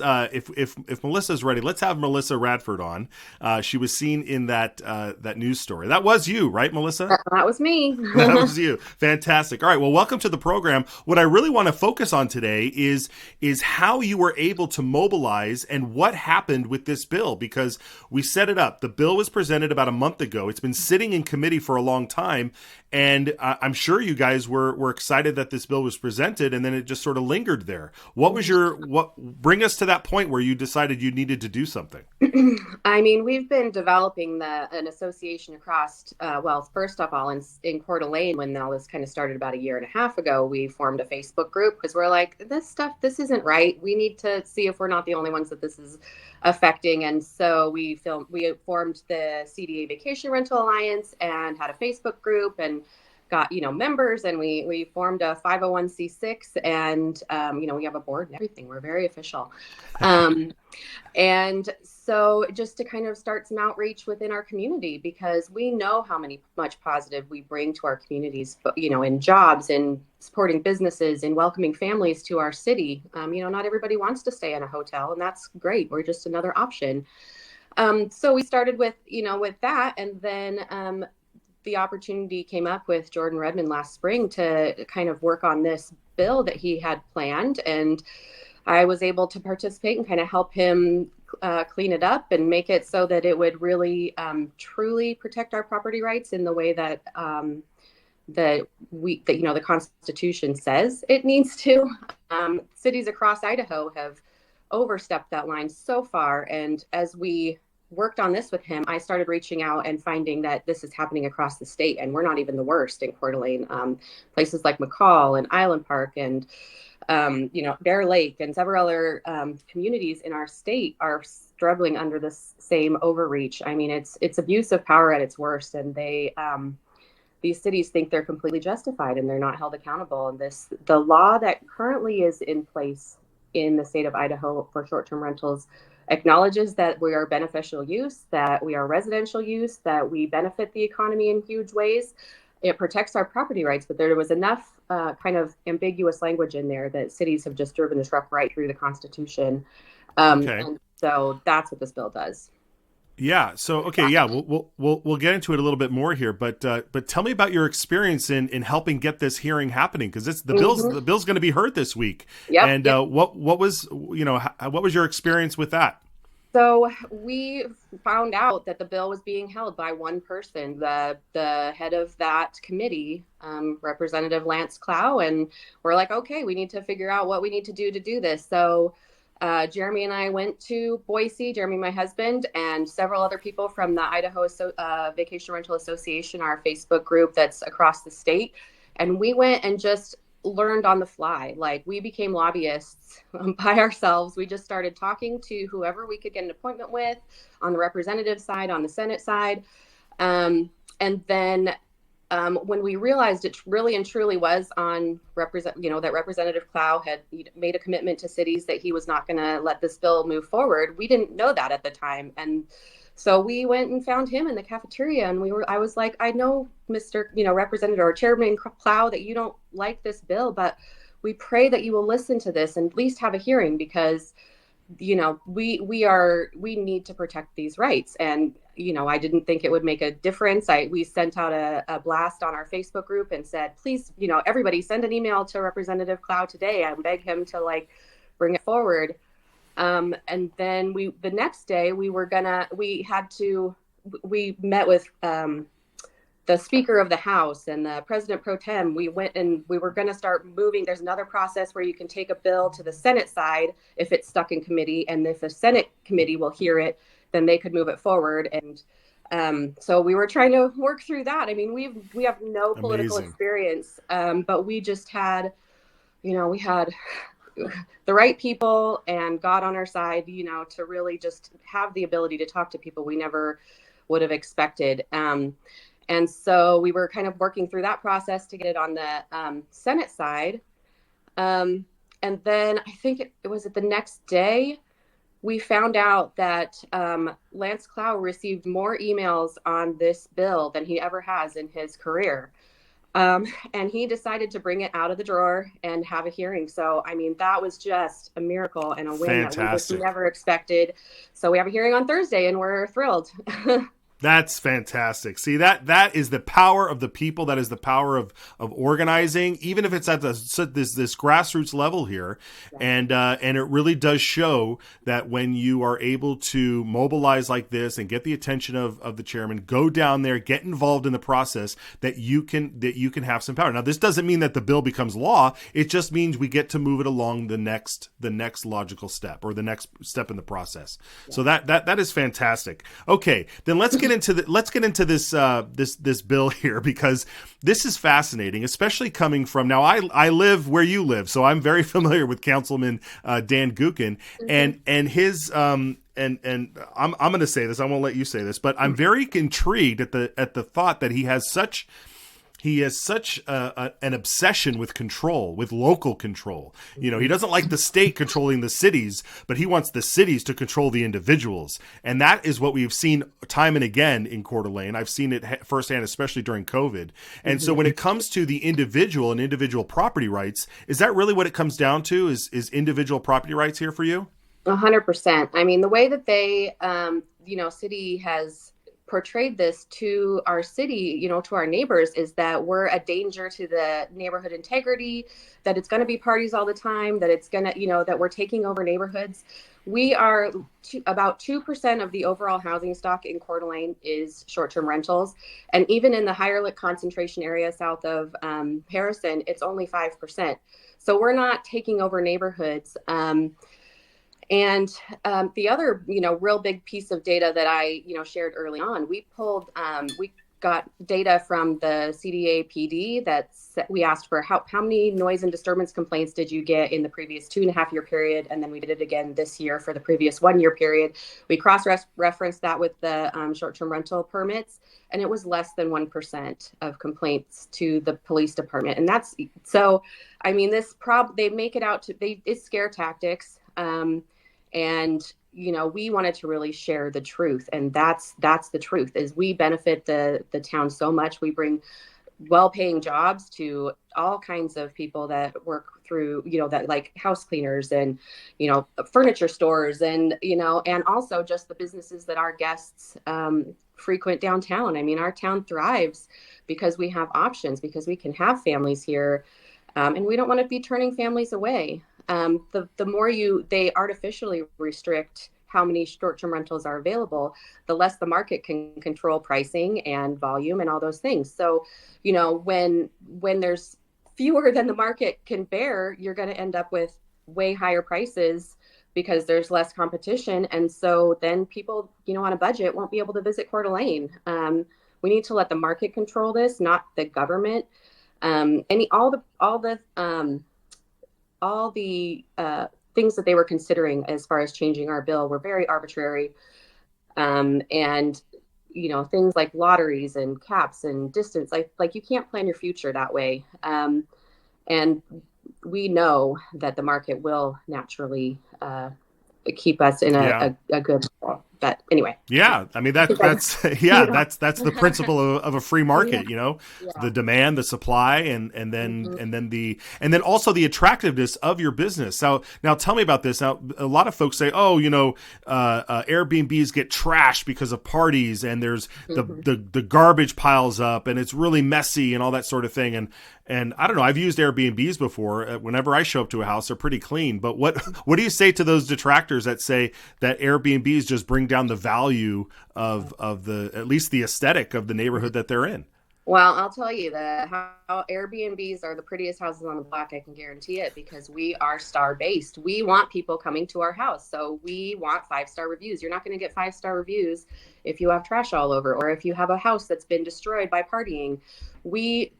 if Melissa's ready, let's have Melissa Radford on. She was seen in that news story. That was you, right, Melissa? That was me. That was you. Fantastic. All right. Well, welcome to the program. What I really want to focus on today is how you were able to mobilize and what happened with this bill, because we set it up. The bill was presented about a month ago. It's been sitting in committee for a long time, and I'm sure you guys were excited that this bill was presented, and then it just sort of lingered there. What bring us to that point where you decided you needed to do something? I mean, we've been developing an association across, well, first of all, in Coeur d'Alene, when all this kind of started about a year and a half ago, we formed a Facebook group because we're like, this isn't right. We need to see if we're not the only ones that this is affecting. And so we formed the CDA Vacation Rental Alliance and had a Facebook group and got, members, and we formed a 501c6, and, we have a board and everything. We're very official. And so just to kind of start some outreach within our community, because we know how much positive we bring to our communities, but, in jobs, in supporting businesses, in welcoming families to our city. Not everybody wants to stay in a hotel, and that's great. We're just another option. So we started with that, and then the opportunity came up with Jordan Redmond last spring to kind of work on this bill that he had planned, and I was able to participate and kind of help him clean it up and make it so that it would really truly protect our property rights in the way that the Constitution says it needs to. Cities across Idaho have overstepped that line so far, and as we worked on this with him, I started reaching out and finding that this is happening across the state, and we're not even the worst in Coeur d'Alene. Places like McCall and Island Park and Bear Lake and several other communities in our state are struggling under this same overreach. I mean, it's abuse of power at its worst, and these cities think they're completely justified, and they're not held accountable. And the law that currently is in place in the state of Idaho for short-term rentals acknowledges that we are beneficial use, that we are residential use, that we benefit the economy in huge ways. It protects our property rights, but there was enough kind of ambiguous language in there that cities have just driven the truck right through the Constitution. Okay. And so that's what this bill does. Yeah. So okay. Yeah. We'll get into it a little bit more here, but tell me about your experience in helping get this hearing happening, because it's the bill's going to be heard this week. Yep. And what was what was your experience with that? So we found out that the bill was being held by one person, the head of that committee, Representative Lance Clow, and we're like, okay, we need to figure out what we need to do this. So Jeremy and I went to Boise, Jeremy, my husband, and several other people from the Idaho Vacation Rental Association, our Facebook group that's across the state. And we went and just learned on the fly. Like, we became lobbyists by ourselves. We just started talking to whoever we could get an appointment with on the representative side, on the Senate side. And then when we realized it really and truly was on that Representative Clow had made a commitment to cities that he was not going to let this bill move forward. We didn't know that at the time. And so we went and found him in the cafeteria, and I was like, I know, Mr. Representative or Chairman Clow, that you don't like this bill, but we pray that you will listen to this and at least have a hearing, because we need to protect these rights. And I didn't think it would make a difference. We sent out a blast on our Facebook group and said, please, everybody send an email to Representative Clow today and beg him to bring it forward. And then the next day we met with the Speaker of the House and the President Pro Tem. We went and we were going to start moving. There's another process where you can take a bill to the Senate side if it's stuck in committee, and if the Senate committee will hear it, then they could move it forward. And so we were trying to work through that. I mean, we have no political Amazing. experience, but we just had, we had the right people and God on our side, to really just have the ability to talk to people we never would have expected. And so we were kind of working through that process to get it on the Senate side. And then I think it was the next day, we found out that Lance Clow received more emails on this bill than he ever has in his career. And he decided to bring it out of the drawer and have a hearing. So, I mean, that was just a miracle and a win that we just Fantastic. never expected. So we have a hearing on Thursday and we're thrilled. That's fantastic. See, that is the power of the people. That is the power of organizing, even if it's at this grassroots level here, and it really does show that when you are able to mobilize like this and get the attention of the chairman, go down there, get involved in the process, that you can have some power. Now, this doesn't mean that the bill becomes law. It just means we get to move it along the next logical step, or the next step in the process. Yeah. So that is fantastic. Okay, then let's get into this bill here, because this is fascinating, especially coming from, now I live where you live, so I'm very familiar with Councilman Dan Gukin, and his and I'm going to say this, I won't let you say this, but I'm very intrigued at the thought that he has such an obsession with control, with local control. You know, he doesn't like the state controlling the cities, but he wants the cities to control the individuals. And that is what we've seen time and again in Coeur d'Alene. I've seen it firsthand, especially during COVID. And so when it comes to the individual and individual property rights, is that really what it comes down to? Is individual property rights here for you? 100%. I mean, the way that they, city has portrayed this to our city, to our neighbors, is that we're a danger to the neighborhood integrity, that it's going to be parties all the time, that it's going to, that we're taking over neighborhoods. We are about 2% of the overall housing stock in Coeur d'Alene is short-term rentals. And even in the higher lit concentration area south of Harrison, it's only 5%. So we're not taking over neighborhoods. And the other, real big piece of data that I, shared early on, we got data from the CDA PD we asked for how many noise and disturbance complaints did you get in the previous 2.5-year period? And then we did it again this year for the previous 1-year period. We cross-referenced that with the short-term rental permits, and it was less than 1% of complaints to the police department. And that's, so, I mean, they make it out to, it's scare tactics. And, we wanted to really share the truth. And that's the truth, is we benefit the town so much. We bring well-paying jobs to all kinds of people that work through, that like house cleaners and, furniture stores and, and also just the businesses that our guests frequent downtown. I mean, our town thrives because we have options, because we can have families here. And we don't want to be turning families away. The more they artificially restrict how many short-term rentals are available, the less the market can control pricing and volume and all those things. So, when there's fewer than the market can bear, you're going to end up with way higher prices because there's less competition. And so then people, on a budget won't be able to visit Coeur d'Alene. We need to let the market control this, not the government. All the things that they were considering as far as changing our bill were very arbitrary. And, things like lotteries and caps and distance, like you can't plan your future that way. And we know that the market will naturally keep us in a good level. But anyway. Yeah, I mean that's the principle of a free market, the demand, the supply, and then also the attractiveness of your business. So now tell me about this. Now a lot of folks say, Airbnbs get trashed because of parties, and there's the garbage piles up, and it's really messy and all that sort of thing. And I don't know, I've used Airbnbs before. Whenever I show up to a house, they're pretty clean. But what do you say to those detractors that say that Airbnbs just bring down the value of at least the aesthetic of the neighborhood that they're in? Well, I'll tell you how Airbnbs are the prettiest houses on the block. I can guarantee it, because we are star-based. We want people coming to our house. So we want 5-star reviews. You're not going to get 5-star reviews if you have trash all over, or if you have a house that's been destroyed by partying. We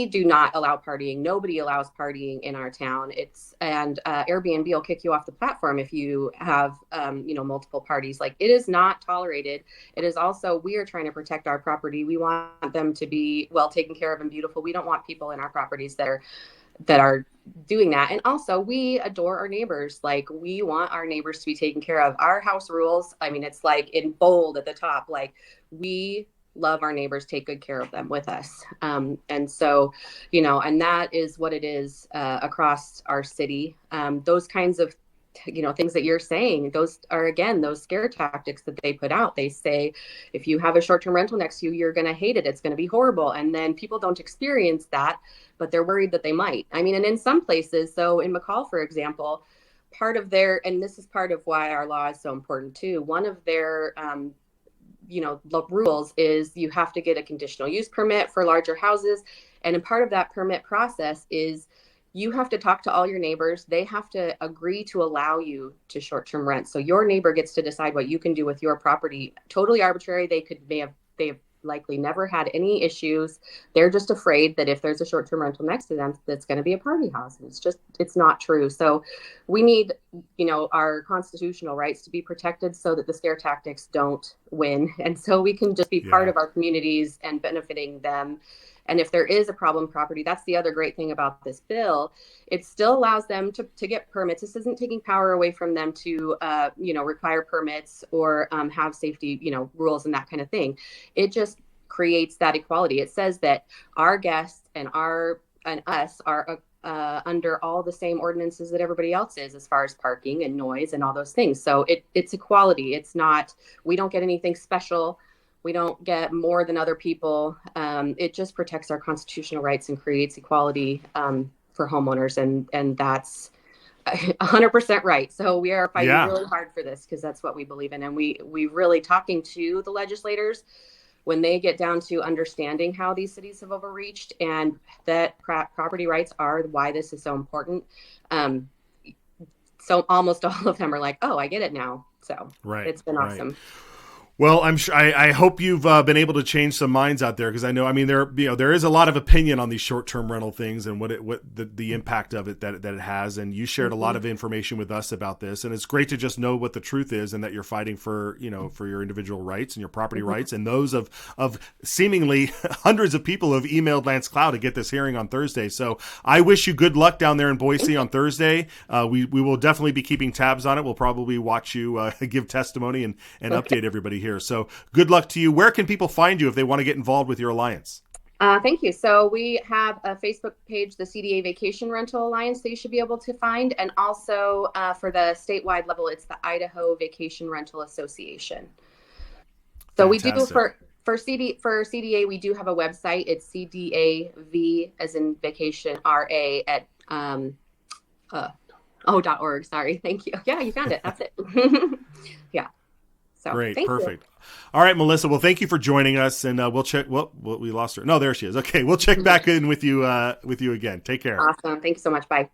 do not allow partying. Nobody allows partying in our town. Airbnb will kick you off the platform if you have, multiple parties. Like, it is not tolerated. It is also, we are trying to protect our property. We want them to be well taken care of and beautiful. We don't want people in our properties that are doing that. And also, we adore our neighbors. Like, we want our neighbors to be taken care of. Our house rules, I mean, it's like in bold at the top, like, we love our neighbors, take good care of them with us. And so, and that is what it is across our city. Those kinds of things that you're saying, those are, again, those scare tactics that they put out. They say, if you have a short-term rental next to you, you're going to hate it. It's going to be horrible. And then people don't experience that, but they're worried that they might. I mean, and in some places, so in McCall, for example, part of their, and this is part of why our law is so important too, one of their, the rules is you have to get a conditional use permit for larger houses. And a part of that permit process is you have to talk to all your neighbors. They have to agree to allow you to short-term rent. So your neighbor gets to decide what you can do with your property. Totally arbitrary. They have likely never had any issues. They're just afraid that if there's a short-term rental next to them, that's going to be a party house. And it's not true. So we need, our constitutional rights to be protected so that the scare tactics don't win. And so we can just be part of our communities and benefiting them. And if there is a problem property, that's the other great thing about this bill. It still allows them to get permits. This isn't taking power away from them to, require permits or have safety, rules and that kind of thing. It just creates that equality. It says that our guests and us are under all the same ordinances that everybody else is, as far as parking and noise and all those things. So it's equality. It's not, we don't get anything special. We don't get more than other people. It just protects our constitutional rights and creates equality for homeowners. And that's 100% right. So we are fighting really hard for this because that's what we believe in. And we really talking to the legislators when they get down to understanding how these cities have overreached and that property rights are why this is so important. So almost all of them are like, oh, I get it now. So it's been awesome. Right. Well, I'm sure. I hope you've been able to change some minds out there because I know. I mean, there is a lot of opinion on these short-term rental things and what the impact of it that it has. And you shared a lot of information with us about this, and it's great to just know what the truth is and that you're fighting for your individual rights and your property rights and those of seemingly hundreds of people who have emailed Lance Clow to get this hearing on Thursday. So I wish you good luck down there in Boise on Thursday. We will definitely be keeping tabs on it. We'll probably watch you give testimony and update everybody here. So good luck to you. Where can people find you if they want to get involved with your alliance? Thank you. So we have a Facebook page, the CDA Vacation Rental Alliance, that you should be able to find. And also for the statewide level, it's the Idaho Vacation Rental Association. So Fantastic. We do for CDA, we do have a website. It's CDAV as in vacation RA at .org. Sorry. Thank you. Yeah, you found it. That's it. Yeah. So, great. Perfect. You. All right, Melissa. Well, thank you for joining us, and we'll check. Well, we lost her. No, there she is. Okay, we'll check back in with you again. Take care. Awesome. Thank you so much. Bye.